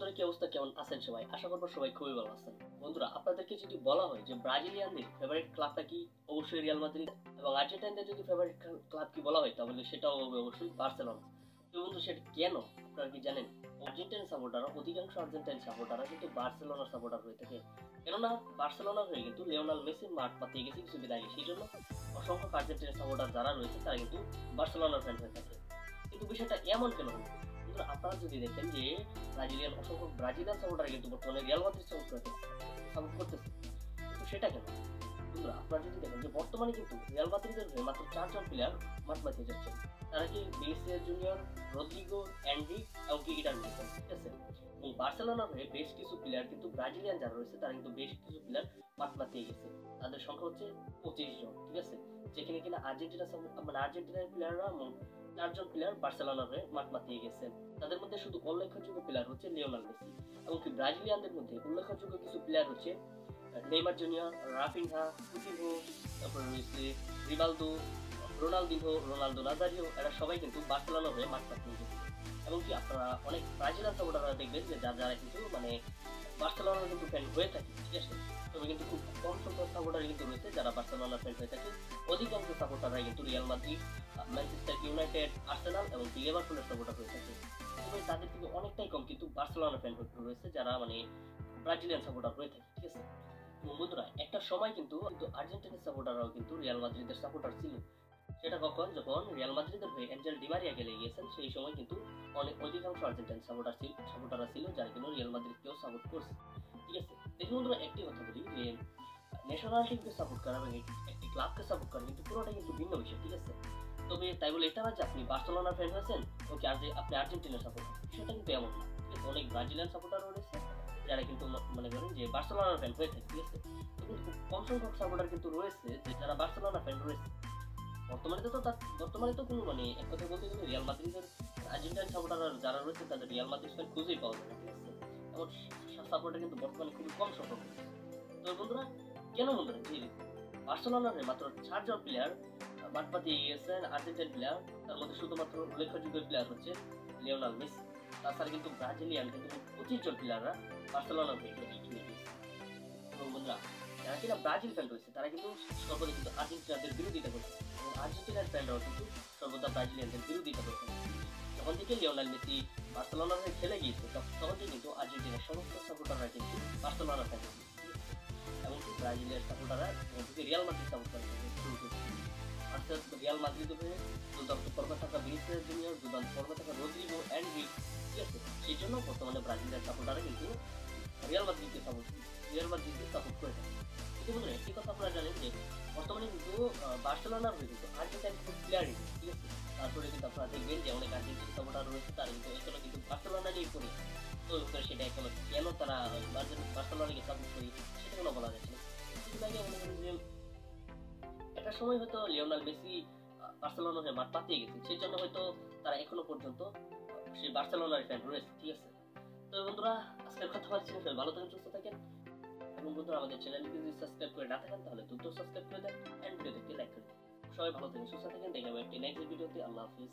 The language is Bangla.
বর্তমানে কি অবস্থা, কেমন আছেন সবাই? আশা করবো সবাই খুবই ভালো আছেন। বন্ধুরা, আপনাদেরকে যদি বলা হয় যে ব্রাজিলিয়ানদের ফেভারিট ক্লাবটা কি, অবশ্যই রিয়াল মাদ্রিদ। এবং আর্জেন্টাইনদের যদি ফেভারিট ক্লাব কি বলা হয় তাহলে সেটাও হবে অবশ্যই বার্সেলোনা। তো বন্ধু, সেটা কেন আপনারা কি জানেন? আর্জেন্টাইন সাপোর্টাররা, অধিকাংশ আর্জেন্টাইন সাপোর্টাররা কিন্তু বার্সেলোনার সাপোর্টার হয়ে থাকে। কেননা বার্সেলোনা হয়ে কিন্তু লিওনেল মেসি মাঠ পাতিয়ে গেছে কিছুদিন আগে, সেই জন্য অসংখ্য আর্জেন্টাইন সাপোর্টার যারা রয়েছে তারা কিন্তু বার্সেলোনার ফ্যান হয়ে থাকে। কিন্তু বিষয়টা এমন কেন হলো? আপনারা যদি দেখেন যে অসংখ্য ব্রাজিলিয়ান সাপোর্টার কিন্তু বর্তমানে রিয়াল মাদ্রিদ সাপোর্ট করতেছে, কিন্তু সেটা কেন? বন্ধুরা, আপনারা যদি দেখেন যে বর্তমানে কিন্তু রিয়াল মাদ্রিদের হয়ে মাত্র 4 জন প্লেয়ার মাঠ মাতিয়ে যাচ্ছেন। তারা কি ভিনিসিয়াস জুনিয়র, রদ্রিগো, অ্যান্ড্রি এবং কি ইডার মিলসন, ঠিক আছে? এবং বার্সেলোনার হয়ে বেশ কিছু প্লেয়ার কিন্তু ব্রাজিলিয়ান যারা রয়েছে তারা কিন্তু বেশ কিছু প্লেয়ার মাঠ মাতিয়ে গেছে। তাদের সংখ্যা হচ্ছে 25 জন, ঠিক আছে? যেখানে কিনা আর্জেন্টিনার প্লেয়াররা 4 জন প্লেয়ার বার্সেলোনার হয়ে মাঠ মাতিয়ে গেছেন। তাদের মধ্যে শুধু উল্লেখযোগ্য প্লেয়ার হচ্ছে লিওনেল মেসি। এমনকি ব্রাজিলিয়ানদের মধ্যে উল্লেখযোগ্য কিছু প্লেয়ার হচ্ছে নেইমার জুনিয়র, রাফিনহা, কুতিনহো, তারপর রয়েছে রিভালদো, রোনালদো নাজারিও। এরা সবাই কিন্তু বার্সেলোনার হয়ে মাঠ পাতিয়ে গেছে। এমনকি আপনারা অনেক ব্রাজিলিয়ান সাপোর্টাররা দেখবেন যে যারা কিন্তু বার্সেলোনার কিন্তু ফ্যান হয়ে থাকে, ঠিক আছে? তবে কিন্তু খুব কম সংখ্যক সাপোর্টার কিন্তু রয়েছে যারা বার্সেলোনার ফ্যান হয়ে থাকে। অধিকাংশ সাপোর্টাররা কিন্তু Real Madrid, Manchester United, Arsenal এবং লিভারপুলের সাপোর্টার হয়ে থাকে। তবে তাদের থেকে অনেকটাই কম কিন্তু বার্সেলোনা ফ্যান রয়েছে যারা ব্রাজিলিয়ান সাপোর্টার হয়ে থাকে, ঠিক আছে? বন্ধুরা, একটা সময় কিন্তু আর্জেন্টিনার সাপোর্টাররাও কিন্তু রিয়াল মাদ্রিদের সাপোর্টার ছিল। সেটা কখন? যখন রিয়াল মাদ্রিদের হয়ে অ্যাঞ্জেল ডি মারিয়া গেলে গিয়েছেন, সেই সময় কিন্তু অধিকাংশ আর্জেন্টাইন সাপোর্টাররা ছিল যারা কিন্তু রিয়াল মাদ্রিদকেও সাপোর্ট করছে, ঠিক আছে? দেখুন বন্ধুরা, একটি কথা বলি যে ন্যাশনাল টিমকে সাপোর্ট করা এবং একটি ক্লাবকে সাপোর্ট করা কিন্তু পুরোটা কিন্তু ভিন্ন বিষয়, ঠিক আছে? তবে তাই বলে এটা না যে আপনি বার্সেলোনার ফ্যান হয়েছেন ওকে আপনি আর্জেন্টিনার সাপোর্ট, সেটা কিন্তু এমন না, ঠিক আছে? অনেক ব্রাজিলিয়ান সাপোর্টারও রয়েছে যারা কিন্তু মনে করেন যে বার্সেলোনার ফ্যান হয়ে থাকে, ঠিক আছে? কিন্তু খুব কম সংখ্যক সাপোর্টার কিন্তু রয়েছে যে যারা বার্সেলোনা ফ্যান রয়েছে। বর্তমানে তো কোনো এক কথা বলতে গেলে রিয়াল মাদ্রিদের আর্জেন্টাইন সাপোর্টার যারা রয়েছে তাদের রিয়াল মাদ্রিদ ফ্যান খুঁজেই পাওয়া যায় না, ঠিক আছে? এমন সাপোর্টার কিন্তু বর্তমানে খুবই কম সংখ্যক রয়েছে। তো বন্ধুরা, কেন বন্ধুরা যে বার্সেলোনার মাত্র 4 জন প্লেয়ার মাঠ পাতিয়ে গিয়েছেন আর্জেন্টাইন প্লেয়ার, তার মধ্যে শুধুমাত্র উল্লেখযোগ্য প্লেয়ার হচ্ছে লিওনেল মেসি। তাছাড়া কিন্তু ব্রাজিলিয়ান কিন্তু 25 জন প্লেয়াররা বার্সেলোনার হয়ে খেলে গিয়েছে। এবং বন্ধুরা, যারা কিনা ব্রাজিল ফ্যান রয়েছে তারা কিন্তু সর্বদা কিন্তু আর্জেন্টিনাদের বিরোধিতা করছে এবং আর্জেন্টিনার ফ্যানরাও কিন্তু সর্বদা ব্রাজিলিয়ানদের বিরোধিতা করছে। যখন থেকে লিওনেল মেসি বার্সেলোনার হয়ে খেলে গিয়েছে তখন থেকে কিন্তু আর্জেন্টিনার সমস্ত সাপোর্টাররা কিন্তু বার্সেলোনার ফ্যান হয়েছে। এমনকি ব্রাজিলের সাপোর্টাররা রিয়াল মাদ্রিদ সাপোর্ট করে শুরু করেছে। আস্তে আস্তে রিয়াল মাদ্রিদ হয়ে দুর্দান্ত ফর্মে থাকা ভিনিসিয়াস জুনিয়র, দুর্দান্ত ফর্মে থাকা রদ্রিগো, অ্যান্ড্রি, ঠিক আছে? সেই জন্য বর্তমানে ব্রাজিলের সাপোর্টাররা কিন্তু রিয়াল মাদ্রিদকে সাপোর্ট করে থাকে। কিন্তু বন্ধুরা, একটি কথা আপনারা জানেন যে বর্তমানে কিন্তু বার্সেলোনার হয়ে কিন্তু আর্জেন্টাইন কিন্তু প্লেয়ার, ঠিক আছে? তারপরে কিন্তু আপনারা দেখবেন যে অনেক আর্জেন্টাইন সাপোর্টার রয়েছে তারা কিন্তু এখনো কিন্তু বার্সেলোনা নিয়ে পড়ে। তো সেটা এখনো কেন তারা বার্সেলোনাকে সাপোর্ট করি সেটা কোনো বলা যাচ্ছে না। কিছুদিন আগে মনে করেন যে একটা সময় হয়তো লিওনেল মেসি বার্সেলোনার হয়ে মাঠ পাতিয়ে গেছে, সেই জন্য হয়তো তারা এখনো পর্যন্ত সেই বার্সেলোনার ফ্যান রয়েছে, ঠিক আছে? তো বন্ধুরা, আজকের কথা হচ্ছে সবাই ভালো থাকেন, সুস্থ থাকেন। এবং বন্ধুরা, আমাদের চ্যানেলটি যদি সাবস্ক্রাইব করে না থাকেন তাহলে দ্রুত সাবস্ক্রাইব করে দেন এন্ড ভিডিওতে লাইক করে দেন। সবাই ভালো থাকেন, সুস্থ থাকেন। দেখা হবে একটি নেক্সট ভিডিওতে। আল্লাহ হাফিজ।